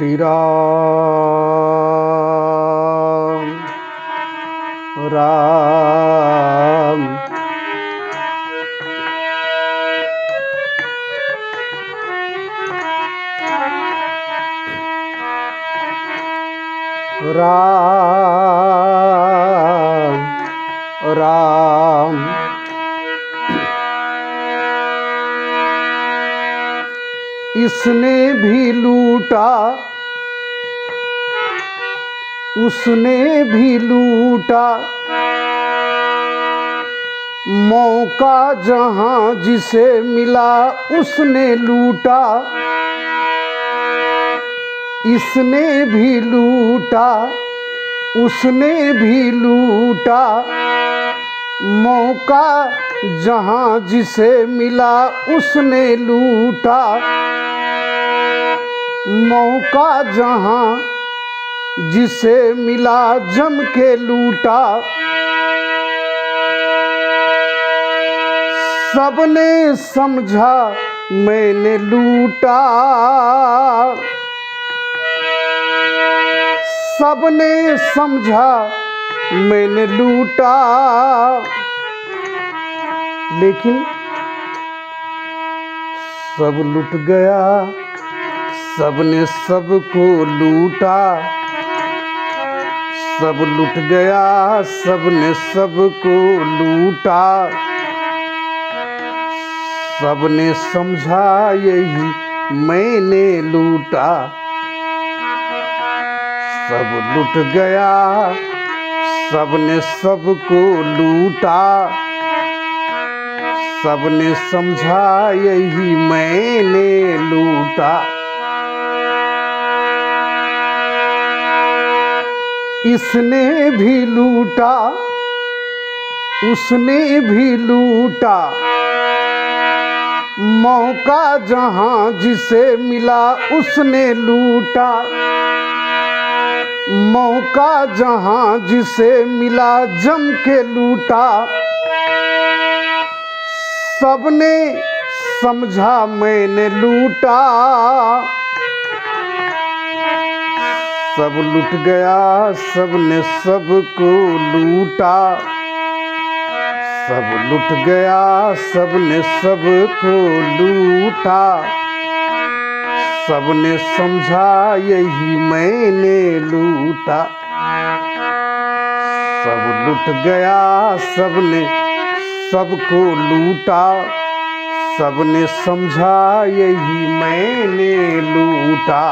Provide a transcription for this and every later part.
श्री राम राम राम राम। इसने भी लूटा उसने भी लूटा मौका जहां जिसे मिला उसने लूटा। इसने भी लूटा उसने भी लूटा मौका जहां जिसे मिला उसने लूटा। मौका जहां जिसे मिला जम के लूटा। सबने समझा मैंने लूटा। सबने समझा मैंने लूटा। लेकिन सब लुट गया। सबने सबको लूटा। सब लुट गया। सबने सबको लूटा। सबने समझा यही मैंने लूटा। सब लुट गया। सबने सबको लूटा। सबने समझा यही मैंने लूटा। इसने भी लूटा उसने भी लूटा मौका जहां जिसे मिला उसने लूटा। मौका जहां जिसे मिला जम के लूटा। सबने समझा मैंने लूटा। सब लुट गया। सबने सबको लूटा। सब लुट गया। सबने सबको लूटा। सबने समझा यही मैंने लूटा। सब लुट गया। सबने सबको लूटा। सबने समझा यही मैंने लूटा।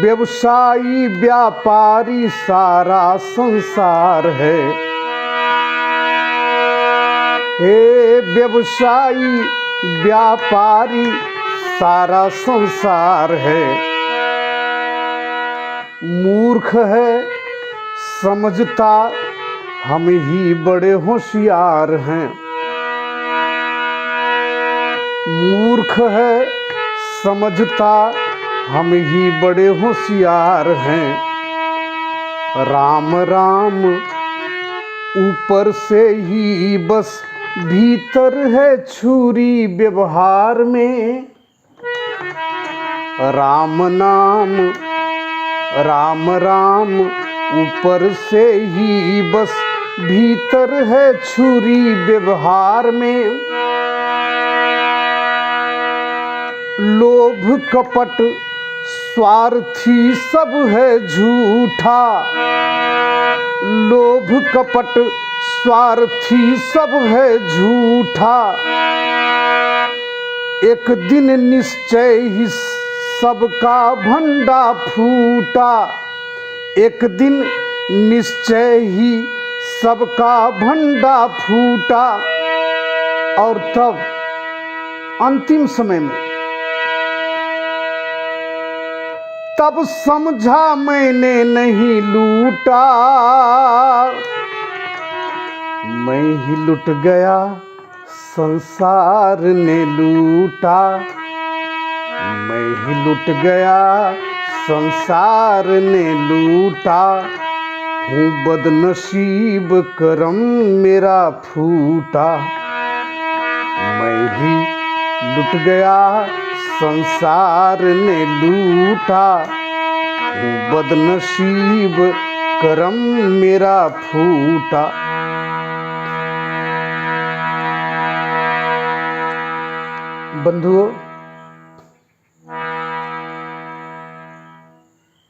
व्यवसायी व्यापारी सारा संसार है। हे व्यवसायी व्यापारी सारा संसार है। मूर्ख है समझता हम ही बड़े होशियार हैं। मूर्ख है समझता हम ही बड़े होशियार हैं। राम राम ऊपर से ही बस भीतर है छुरी व्यवहार में। राम नाम राम राम ऊपर से ही बस भीतर है छुरी व्यवहार में। लोभ कपट स्वार्थी सब है झूठा। लोभ कपट स्वार्थी सब है झूठा। एक दिन निश्चय ही सबका भंडा फूटा। एक दिन निश्चय ही सबका भंडा फूटा। और तब अंतिम समय में तब समझा मैंने नहीं लूटा। मैं ही लुट गया संसार ने लूटा। मैं ही लुट गया संसार ने लूटा। हूँ बदनसीब करम मेरा फूटा। मैं ही लुट गया संसार ने लूटा, हूँ बदनसीब करम मेरा फूटा। बंधुओं,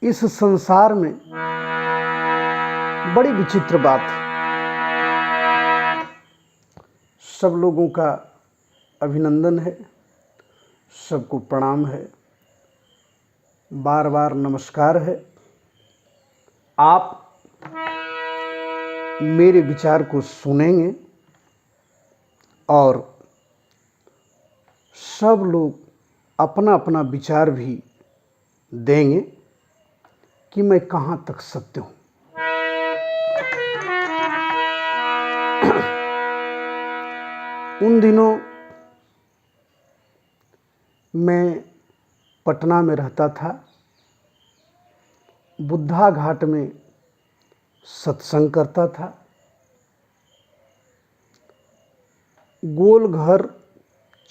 इस संसार में बड़ी विचित्र बात है। सब लोगों का अभिनंदन है, सबको प्रणाम है, बार बार नमस्कार है। आप मेरे विचार को सुनेंगे और सब लोग अपना अपना विचार भी देंगे कि मैं कहाँ तक सत्य हूँ। उन दिनों मैं पटना में रहता था, बुद्धा घाट में सत्संग करता था। गोल घर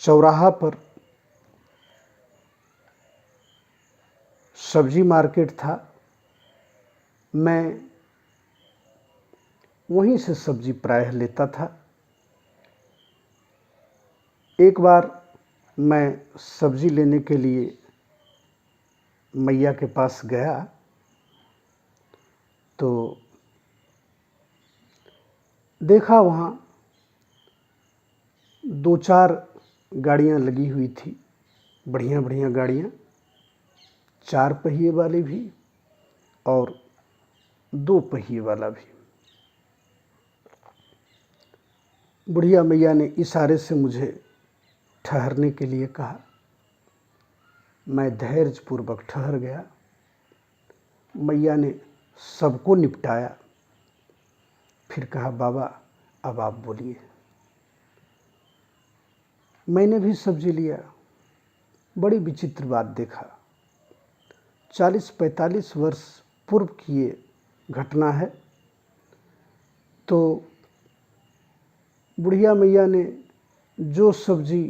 चौराहा पर सब्जी मार्केट था, मैं वहीं से सब्जी प्रायः लेता था। एक बार मैं सब्जी लेने के लिए मैया के पास गया तो देखा वहाँ 2-4 गाड़ियाँ लगी हुई थी, बढ़िया बढ़िया गाड़ियाँ, 4 पहिए वाली भी और 2 पहिए वाला भी। बुढ़िया मैया ने इशारे से मुझे ठहरने के लिए कहा। मैं धैर्यपूर्वक ठहर गया। मैया ने सबको निपटाया, फिर कहा, बाबा अब आप बोलिए। मैंने भी सब्जी लिया। बड़ी विचित्र बात देखा। 40-45 वर्ष पूर्व की ये घटना है। तो बुढ़िया मैया ने जो सब्जी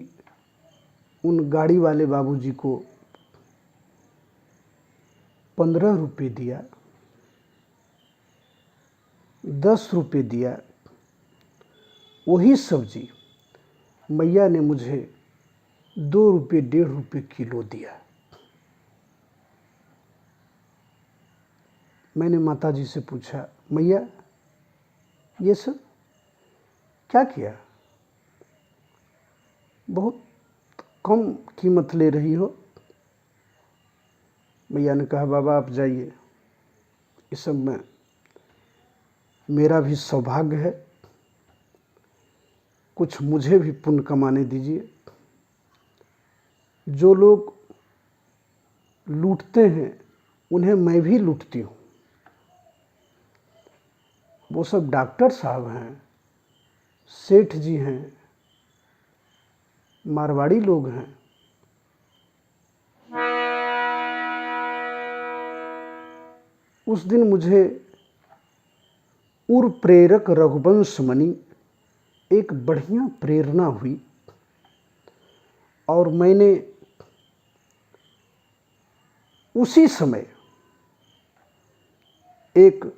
उन गाड़ी वाले बाबूजी को 15 रुपये दिया, 10 रुपये दिया, वही सब्जी मैया ने मुझे 2 रुपये 1.5 रुपये किलो दिया। मैंने माताजी से पूछा, मैया ये सब क्या किया? बहुत कम कीमत ले रही हो। मैया ने कहा, बाबा आप जाइए, इस सब में मेरा भी सौभाग्य है, कुछ मुझे भी पुण्य कमाने दीजिए। जो लोग लूटते हैं उन्हें मैं भी लूटती हूँ। वो सब डॉक्टर साहब हैं, सेठ जी हैं, मारवाड़ी लोग हैं। उस दिन मुझे उर प्रेरक रघुवंश मणि एक बढ़िया प्रेरणा हुई और मैंने उसी समय एक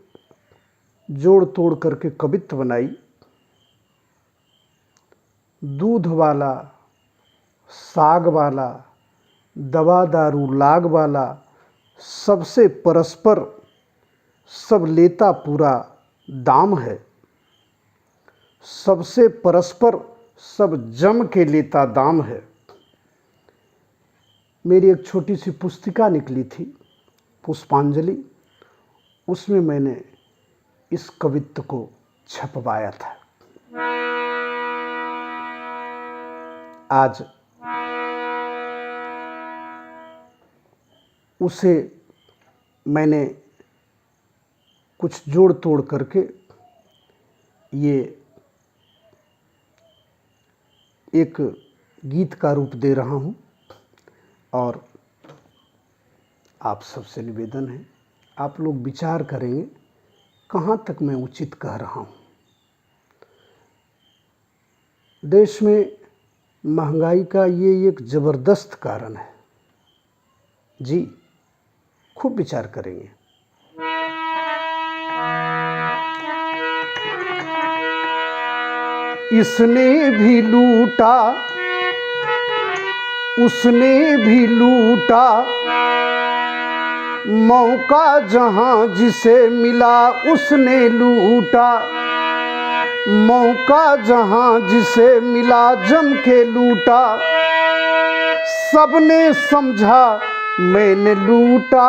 जोड़ तोड़ करके कवित्त बनाई। दूध वाला, साग वाला, दवा दारू लाग वाला, सबसे परस्पर सब लेता पूरा दाम है। सबसे परस्पर सब जम के लेता दाम है। मेरी एक छोटी सी पुस्तिका निकली थी, पुष्पांजलि, उसमें मैंने इस कवित्त को छपवाया था। आज उसे मैंने कुछ जोड़ तोड़ करके ये एक गीत का रूप दे रहा हूँ और आप सबसे निवेदन है, आप लोग विचार करेंगे कहाँ तक मैं उचित कह रहा हूँ। देश में महंगाई का ये एक ज़बरदस्त कारण है। जी, खूब विचार करेंगे। इसने भी लूटा, उसने भी लूटा, मौका जहां जिसे मिला उसने लूटा। मौका जहां जिसे मिला जम के लूटा। सबने समझा मैंने लूटा,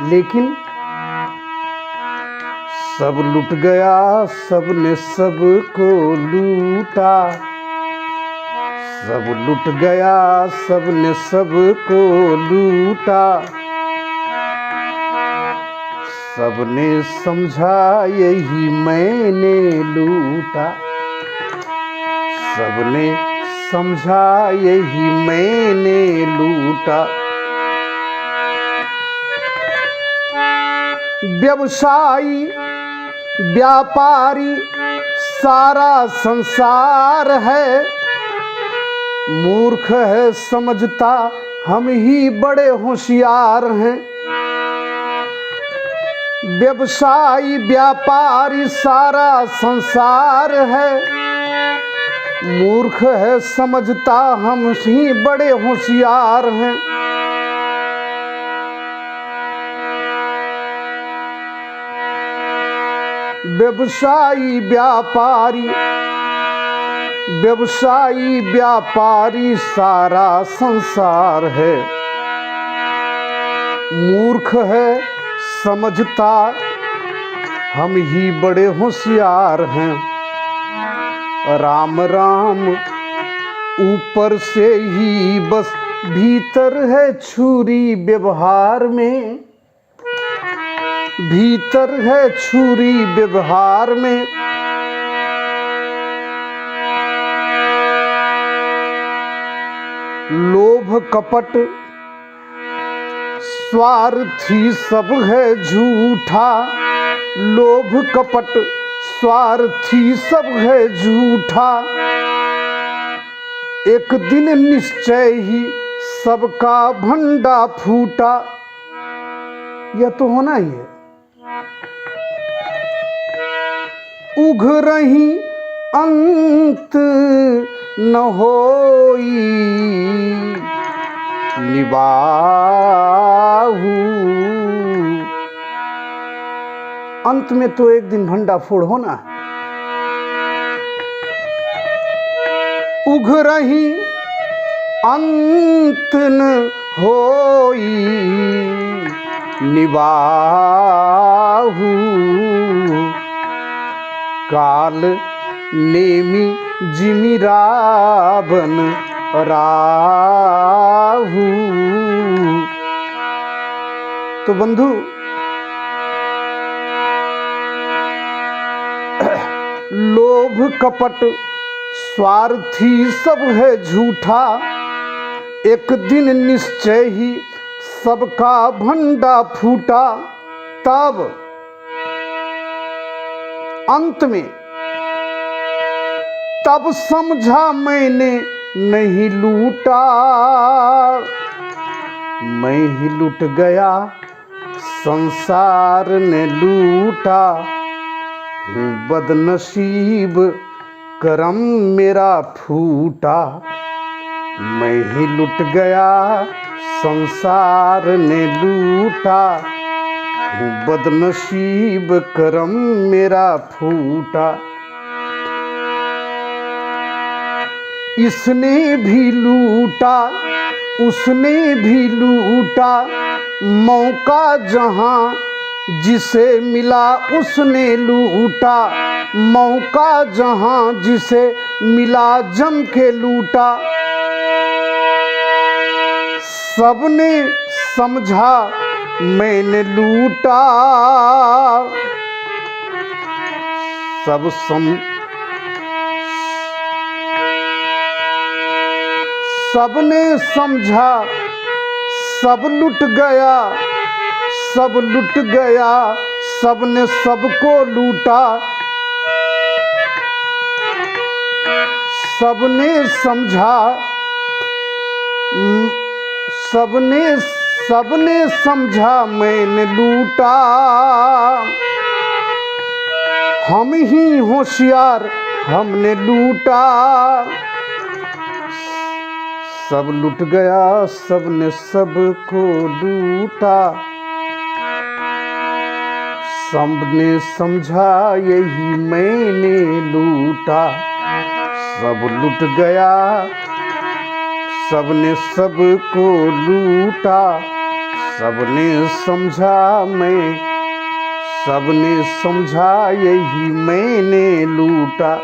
लेकिन सब लुट गया, सबने सबको लूटा। सब लुट गया, सबने सबको लूटा। सबने समझा यही मैंने लूटा। सबने समझा यही मैंने लूटा। व्यवसायी व्यापारी सारा संसार है। मूर्ख है समझता हम ही बड़े होशियार हैं। व्यवसायी व्यापारी सारा संसार है। मूर्ख है समझता हम ही बड़े होशियार हैं। व्यवसायी व्यापारी सारा संसार है। मूर्ख है समझता हम ही बड़े होशियार हैं। राम राम ऊपर से ही बस भीतर है छुरी व्यवहार में। भीतर है छुरी व्यवहार में। लोभ कपट स्वार्थी सब है झूठा। लोभ कपट स्वार्थी सब है झूठा। एक दिन निश्चय ही सबका भंडा फूटा। यह तो होना ही है। उघ रही अंत न होई निबाहू। अंत में तो एक दिन भंडा फोड़ होना। उघ रही अंत न होई निबाहू। काल नेमी जिमि रावण राहू। तो बंधु, लोभ कपट स्वार्थी सब है झूठा। एक दिन निश्चय ही सबका भंडा फूटा। तब अंत में तब समझा मैंने नहीं लूटा। मैं ही लूट गया संसार ने लूटा। बदनसीब करम मेरा फूटा। मैं ही लुट गया संसार ने लूटा। बदनसीब करम मेरा फूटा। इसने भी लूटा, उसने भी लूटा। मौका जहां जिसे मिला उसने लूटा। मौका जहां जिसे मिला जम के लूटा। सबने समझा मैंने लूटा। सबने समझा सब लुट गया। सब लुट गया, सबने सबको लूटा। सबने समझा, सबने सबने समझा मैंने लूटा, हम ही होशियार हमने लूटा। सब लुट गया सबने सबको लूटा, सबने समझा यही मैंने लूटा। सब लुट गया सबने सबको लूटा, सबने समझा सबने समझा यही मैंने लूटा।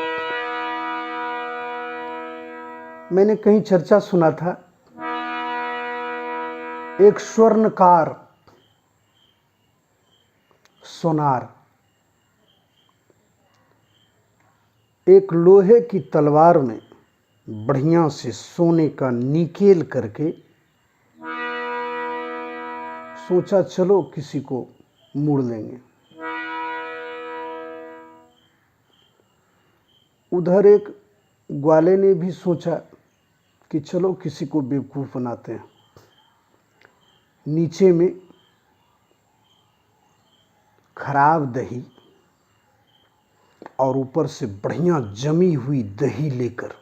मैंने कहीं चर्चा सुना था, एक स्वर्णकार सोनार एक लोहे की तलवार में बढ़िया से सोने का निकेल करके सोचा चलो किसी को मोड़ लेंगे। उधर एक ग्वाले ने भी सोचा कि चलो किसी को बेवकूफ़ बनाते हैं। नीचे में खराब दही और ऊपर से बढ़िया जमी हुई दही लेकर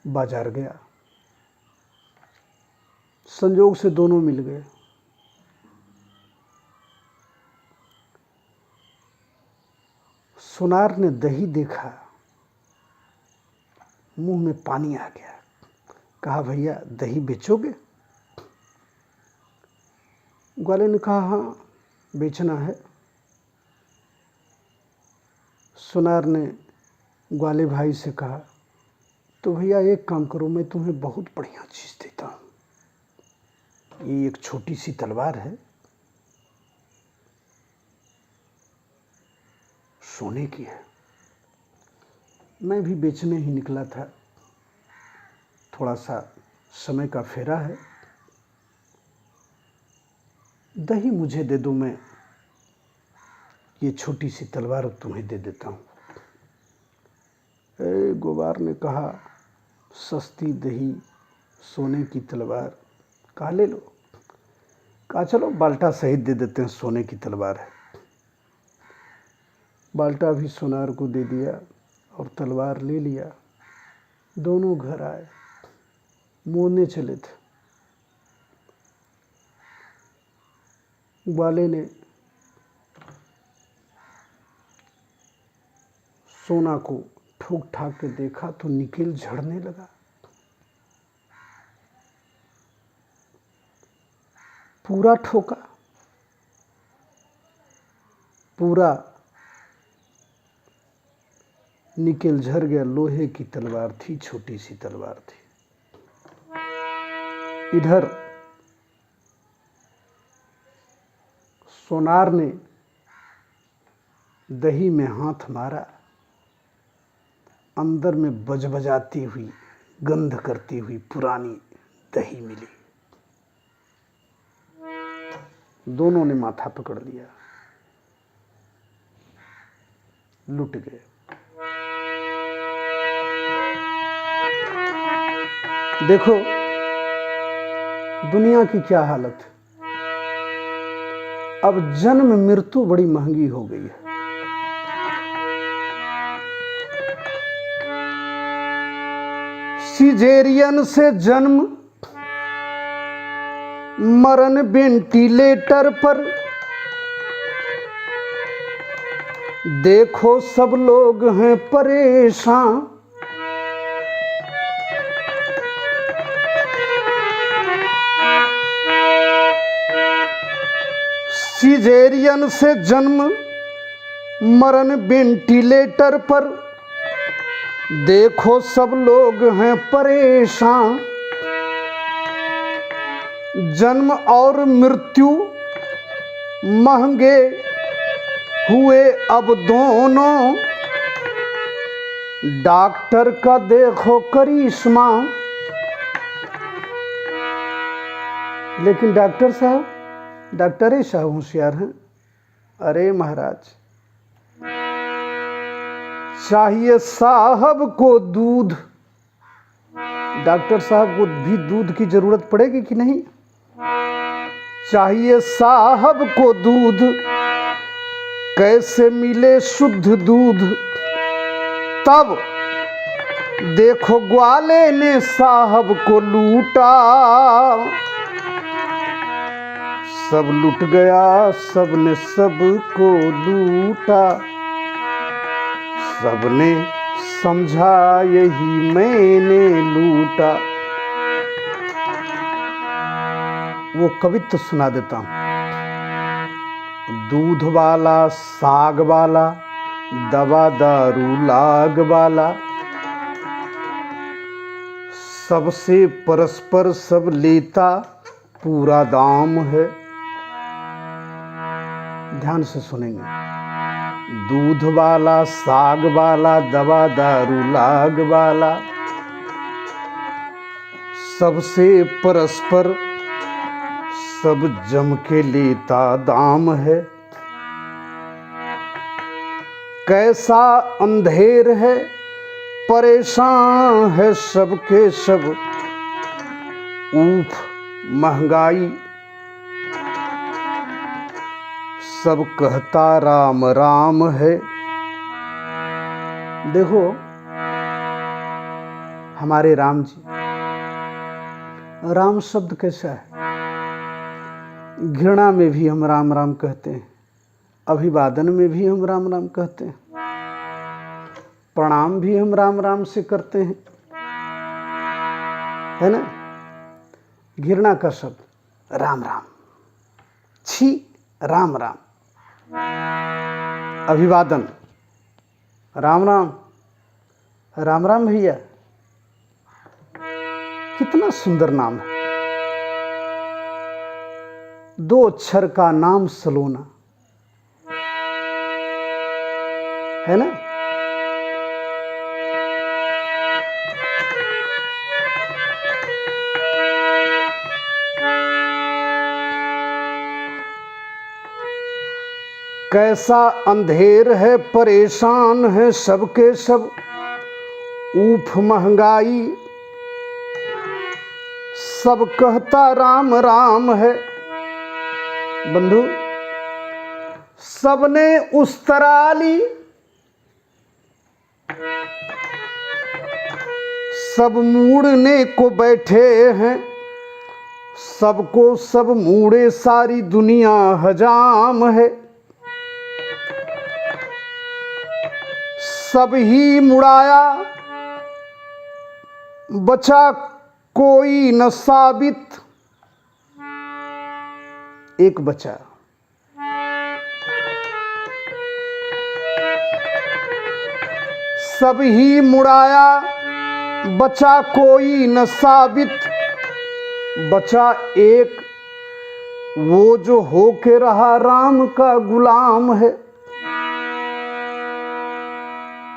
बाजार गया। संजोग से दोनों मिल गए। सोनार ने दही देखा, मुंह में पानी आ गया। कहा भैया दही बेचोगे? ग्वाले ने कहा हाँ बेचना है। सोनार ने ग्वाले भाई से कहा तो भैया एक काम करो, मैं तुम्हें बहुत बढ़िया चीज़ देता हूँ। ये एक छोटी सी तलवार है, सोने की है। मैं भी बेचने ही निकला था, थोड़ा सा समय का फेरा है, दही मुझे दे दो, मैं ये छोटी सी तलवार तुम्हें दे देता हूँ। गुबार ने कहा सस्ती दही सोने की तलवार, कहा ले लो। कहा चलो बाल्टा सहित दे देते हैं, सोने की तलवार है। बाल्टा भी सोनार को दे दिया और तलवार ले लिया। दोनों घर आए, मोड़ने चले थे। ग्वाले ने सोना को ठोक ठाक के देखा तो निकेल झड़ने लगा। पूरा ठोका, पूरा निकेल झड़ गया। लोहे की तलवार थी, छोटी सी तलवार थी। इधर सोनार ने दही में हाथ मारा, अंदर में बजबजाती हुई, गंध करती हुई पुरानी दही मिली। दोनों ने माथा पकड़ लिया, लुट गए। देखो दुनिया की क्या हालत है। अब जन्म मृत्यु बड़ी महंगी हो गई है। सिजेरियन से जन्म, मरण वेंटिलेटर पर, देखो सब लोग हैं परेशान। सिजेरियन से जन्म, मरण वेंटिलेटर पर, देखो सब लोग हैं परेशान। जन्म और मृत्यु महंगे हुए अब दोनों, डॉक्टर का देखो करिश्मा। लेकिन डॉक्टर साहब होशियार हैं। अरे महाराज चाहिए साहब को दूध। डॉक्टर साहब को भी दूध की जरूरत पड़ेगी कि नहीं? चाहिए साहब को दूध, कैसे मिले शुद्ध दूध। तब देखो ग्वाले ने साहब को लूटा। सब लुट गया, सबने सबको लूटा। सबने समझा यही मैंने लूटा। वो कवित्व सुना देता हूं। दूध वाला, साग वाला, दवा दारू लाग वाला, सबसे परस्पर सब लेता पूरा दाम है। ध्यान से सुनेंगे। दूध वाला, साग वाला, दवा दारू लाग वाला, सबसे परस्पर सब जम के लेता दाम है। कैसा अंधेर है, परेशान है सबके सब, ऊफ महंगाई, सब कहता राम राम है। देखो हमारे राम जी, राम शब्द कैसा है? घृणा में भी हम राम राम कहते हैं, अभिवादन में भी हम राम राम कहते हैं, प्रणाम भी हम राम राम से करते हैं, है ना? घृणा का शब्द राम राम, छी राम राम। अभिवादन राम राम, राम राम भैया, कितना सुंदर नाम है। दो अक्षर का नाम सलोना, है ना? कैसा अंधेर है, परेशान है सबके सब, ऊफ महंगाई, सब कहता राम राम है। बंधु, सबने उस तरह ली, सब मूड़ने को बैठे हैं, सबको सब मूड़े सारी दुनिया हजाम है। सब ही मुड़ाया, बचा कोई न साबित, एक बचा। सब ही मुड़ाया, बचा कोई न साबित, बचा एक वो जो होके रहा राम का गुलाम है।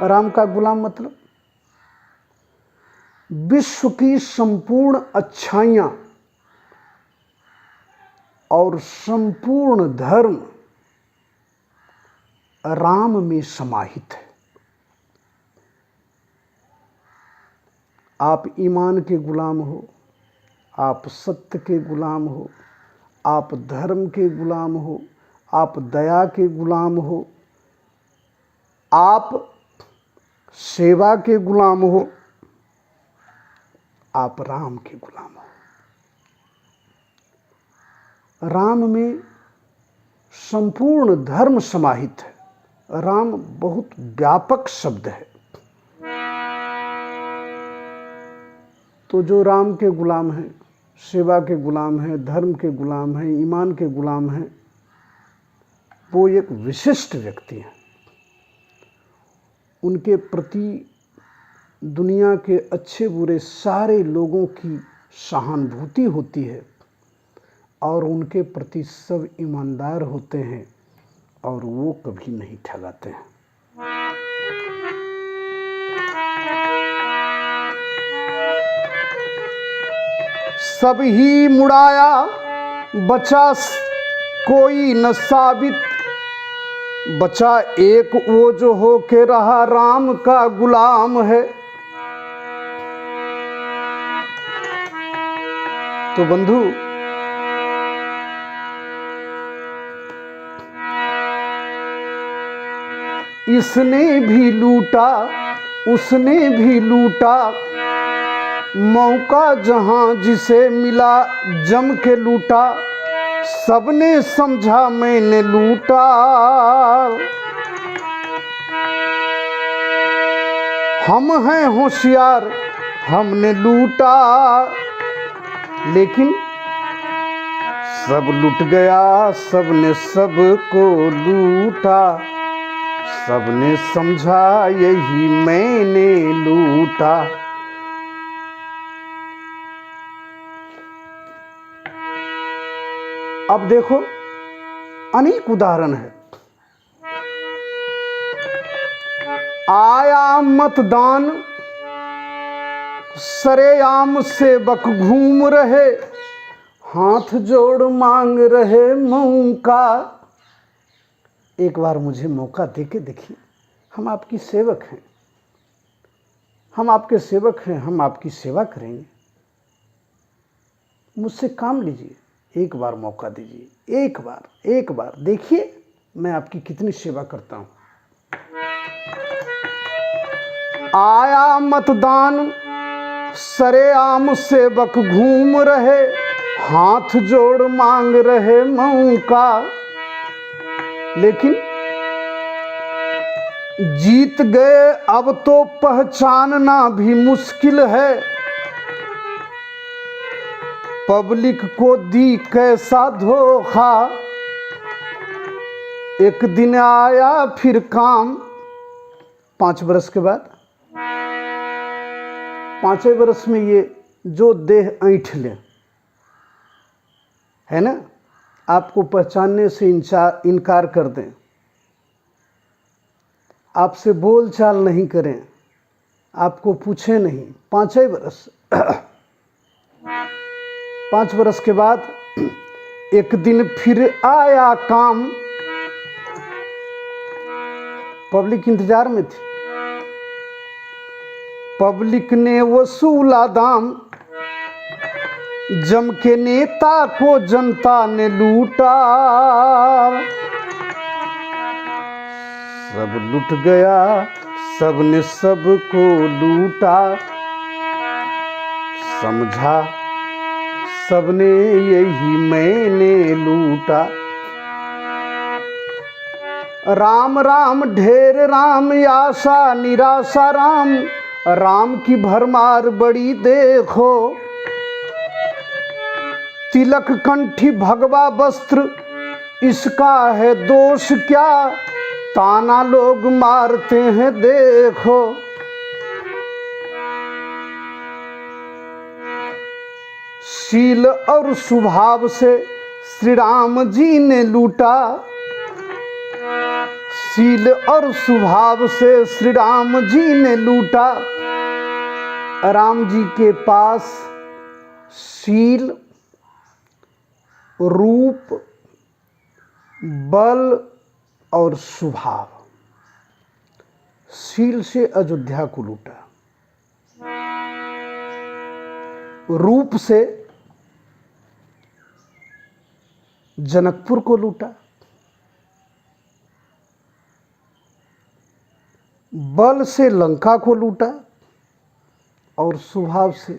राम का गुलाम मतलब विश्व की संपूर्ण अच्छाइयां और संपूर्ण धर्म राम में समाहित है। आप ईमान के गुलाम हो, आप सत्य के गुलाम हो, आप धर्म के गुलाम हो, आप दया के गुलाम हो, आप सेवा के गुलाम हो, आप राम के गुलाम हो। राम में संपूर्ण धर्म समाहित है। राम बहुत व्यापक शब्द है। तो जो राम के गुलाम हैं, सेवा के गुलाम हैं, धर्म के गुलाम हैं, ईमान के गुलाम हैं, वो एक विशिष्ट व्यक्ति हैं। उनके प्रति दुनिया के अच्छे बुरे सारे लोगों की सहानुभूति होती है और उनके प्रति सब ईमानदार होते हैं और वो कभी नहीं ठगाते हैं। सब ही मुड़ाया, बचा कोई न साबित, बचा एक वो जो हो के रहा राम का गुलाम है। तो बंधु, इसने भी लूटा उसने भी लूटा, मौका जहां जिसे मिला जम के लूटा, सबने समझा मैंने लूटा। हम हैं होशियार हमने लूटा, लेकिन सब लुट गया सबने सबको लूटा, सबने समझा यही मैंने लूटा। अब देखो अनेक उदाहरण है। आया मतदान सरेआम सेवक घूम रहे, हाथ जोड़ मांग रहे मौका। एक बार मुझे मौका देके देखिए, हम आपकी सेवक हैं, हम आपके सेवक हैं, हम आपकी सेवा करेंगे, मुझसे काम लीजिए, एक बार मौका दीजिए, एक बार देखिए मैं आपकी कितनी सेवा करता हूं। आया मतदान सरेआम सेवक घूम रहे, हाथ जोड़ मांग रहे मौका, लेकिन जीत गए अब तो पहचानना भी मुश्किल है। पब्लिक को दी कैसा धोखा, एक दिन आया फिर काम। 5 बरस के बाद, 5वें बरस में ये जो देह ऐंठ ले, है ना, आपको पहचानने से इनकार कर दें, आपसे बोल चाल नहीं करें, आपको पूछे नहीं, 5वें बरस 5 बरस के बाद एक दिन फिर आया काम। पब्लिक इंतजार में थी, पब्लिक ने वसूला दाम, जम के नेता को जनता ने लूटा। सब लुट गया सबने सबको लूटा, समझा सबने यही मैंने लूटा। राम राम ढेर राम, आशा निराशा राम, राम की भरमार बड़ी देखो। तिलक कंठी भगवा वस्त्र इसका है दोष क्या, ताना लोग मारते हैं देखो। शील और स्वभाव से श्री राम जी ने लूटा, शील और स्वभाव से श्री राम जी ने लूटा। राम जी के पास शील, रूप, बल और स्वभाव। शील से अयोध्या को लूटा, रूप से जनकपुर को लूटा, बल से लंका को लूटा और स्वभाव से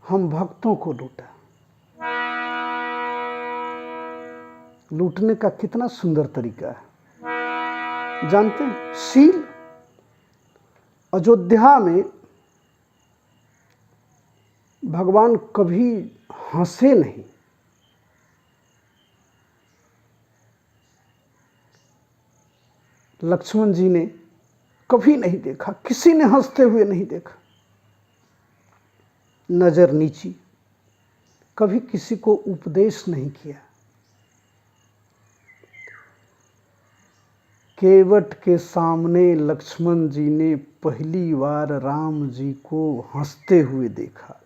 हम भक्तों को लूटा। लूटने का कितना सुंदर तरीका है, जानते हैं? शील, अयोध्या में भगवान कभी हंसे नहीं, लक्ष्मण जी ने कभी नहीं देखा, किसी ने हंसते हुए नहीं देखा। नजर नीची, कभी किसी को उपदेश नहीं किया। केवट के सामने लक्ष्मण जी ने पहली बार राम जी को हंसते हुए देखा।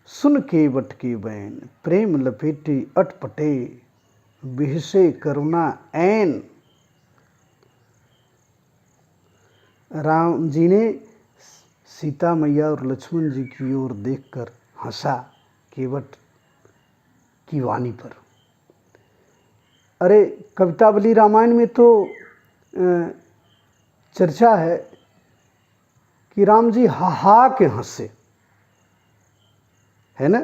सुन केवट के बैन, प्रेम लपेटे अटपटे, बिहसे करुणा ऐन। राम जी ने सीता मैया और लक्ष्मण जी की ओर देखकर हंसा केवट की वाणी पर। अरे कवितावली रामायण में तो चर्चा है कि राम जी हा हा के हंसे, है ना।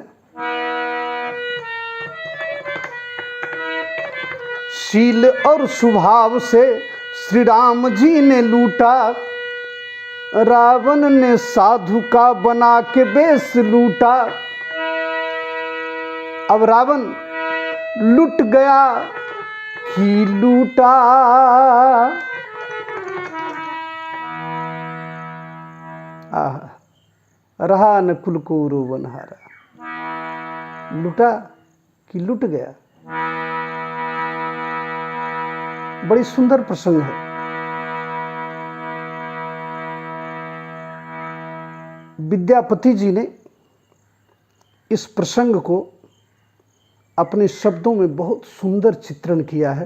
शील और स्वभाव से श्री राम जी ने लूटा, रावण ने साधु का बना के बेस लूटा। अब रावण लुट गया कि लूटा, रहा न कुल को रोवनहारा। लूटा कि लुट गया, बड़ी सुंदर प्रसंग है। विद्यापति जी ने इस प्रसंग को अपने शब्दों में बहुत सुंदर चित्रण किया है।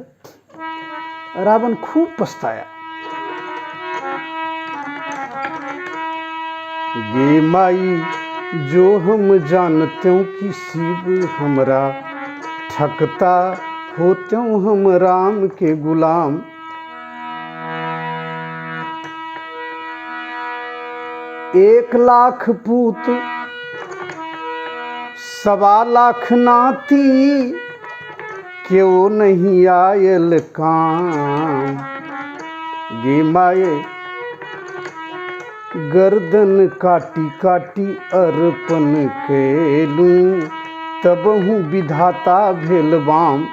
रावण खूब पछताया। गे माई जो हम जानत्यों कि शिव हमरा ठकता होत्यों हम राम के गुलाम। एक लाख पूत सवा लाख नाती, क्यों नहीं आयल काम। गे माए गर्दन काटी काटी अर्पण कैलूं, तबहु विधाता भेल बाम।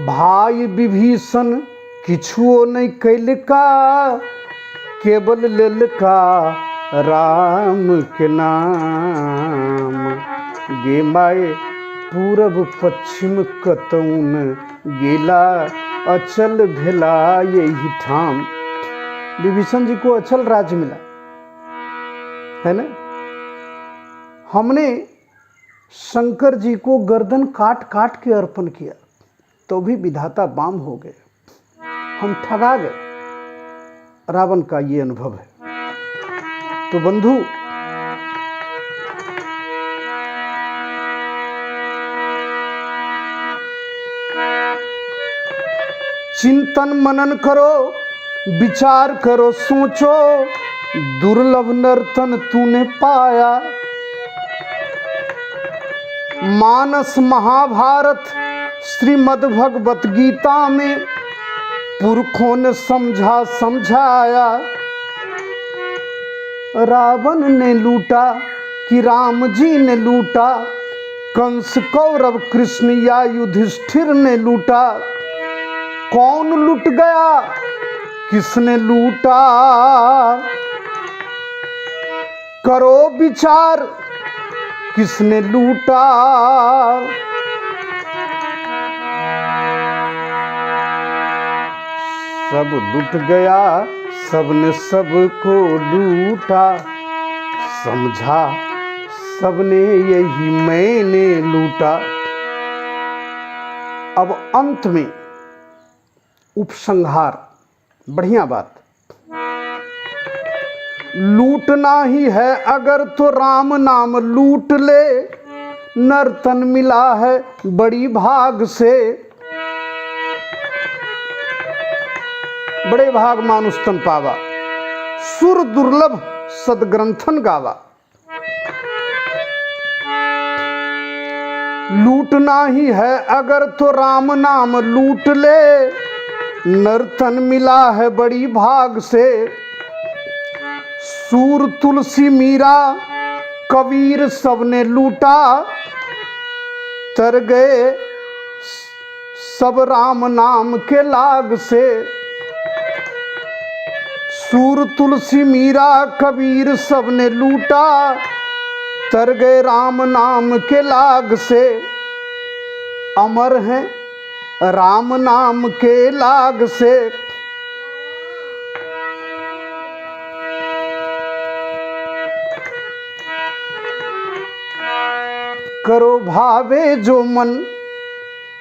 भाई विभीषण किछुओ नहीं कैलका, केवल लेलका राम के नाम। गे माए पूरब पश्चिम कतौन गेला, अचल भेला यही ठाम। विभीषण जी को अचल राज्य मिला, है ना। हमने शंकर जी को गर्दन काट काट के अर्पण किया तो भी विधाता बाम हो गए, हम ठगा गए। रावण का ये अनुभव है। तो बंधु, चिंतन मनन करो, विचार करो, सोचो, दुर्लभ नर्तन तूने पाया। मानस महाभारत श्रीमद् भगवत गीता में पुरखों ने समझा समझाया। रावण ने लूटा कि राम जी ने लूटा, कंस कौरव कृष्ण या युधिष्ठिर ने लूटा। कौन लूट गया, किसने लूटा, करो विचार, किसने लूटा। सब लूट गया, सबने सबको लूटा, समझा सबने यही मैंने लूटा। अब अंत में उपसंहार, बढ़िया बात। लूटना ही है अगर तो राम नाम लूट ले, नर्तन मिला है बड़ी भाग से। बड़े भाग मानुष तन पावा, सुर दुर्लभ सदग्रंथन गावा। लूटना ही है अगर तो राम नाम लूट ले, नर्तन मिला है बड़ी भाग से। सूर तुलसी मीरा कबीर सबने लूटा, तर गए सब राम नाम के लाग से। सूर तुलसी मीरा कबीर सबने लूटा, तर गए राम नाम के लाग से। अमर हैं राम नाम के लाग से। करो भावे जो मन,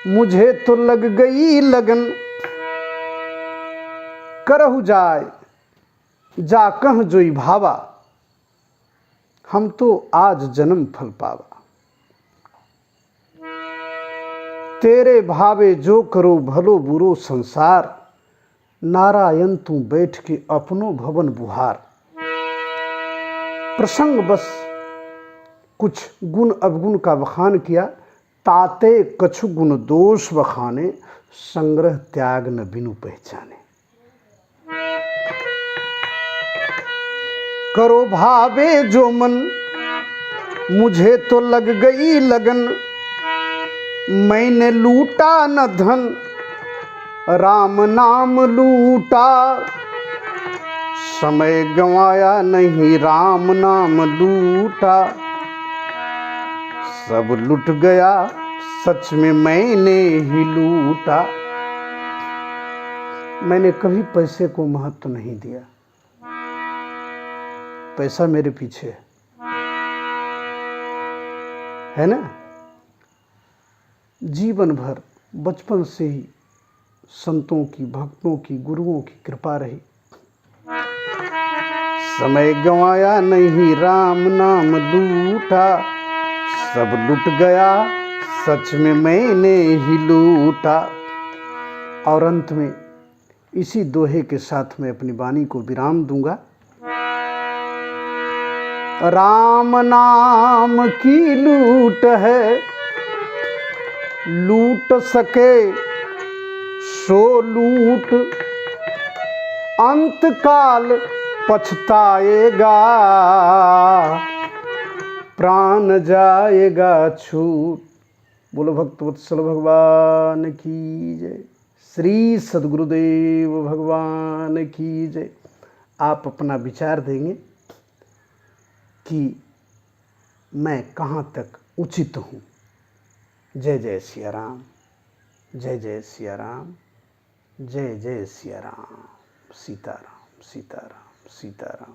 मुझे तो लग गई लगन। करहु जाय जा कह जोई भावा, हम तो आज जन्म फल पावा। तेरे भावे जो करो भलो बुरो संसार, नारायण तू बैठ के अपनो भवन बुहार। प्रसंग बस कुछ गुण अवगुण का बखान किया, ताते कछु गुण दोष बखाने, संग्रह त्याग न बिनु पहचाने। करो भावे जो मन, मुझे तो लग गई लगन, मैंने लूटा न धन, राम नाम लूटा। समय गंवाया नहीं, राम नाम लूटा। सब लुट गया, सच में मैंने ही लूटा। मैंने कभी पैसे को महत्व नहीं दिया, पैसा मेरे पीछे है ना। जीवन भर बचपन से ही संतों की, भक्तों की, गुरुओं की कृपा रही। समय गंवाया नहीं, राम नाम लूटा। सब लुट गया, सच में मैंने ही लूटा। और अंत में इसी दोहे के साथ मैं अपनी वाणी को विराम दूंगा। राम नाम की लूट है, लूट सके सो लूट, अंत काल पछताएगा, प्राण जाएगा छूट। बोलो भक्तवत्सल भगवान की जय, श्री सद्गुरुदेव भगवान की जय। आप अपना विचार देंगे कि मैं कहाँ तक उचित हूँ। जय जय सिया राम, जय जय सिया राम, जय जय सिया राम। सीताराम सीताराम सीताराम।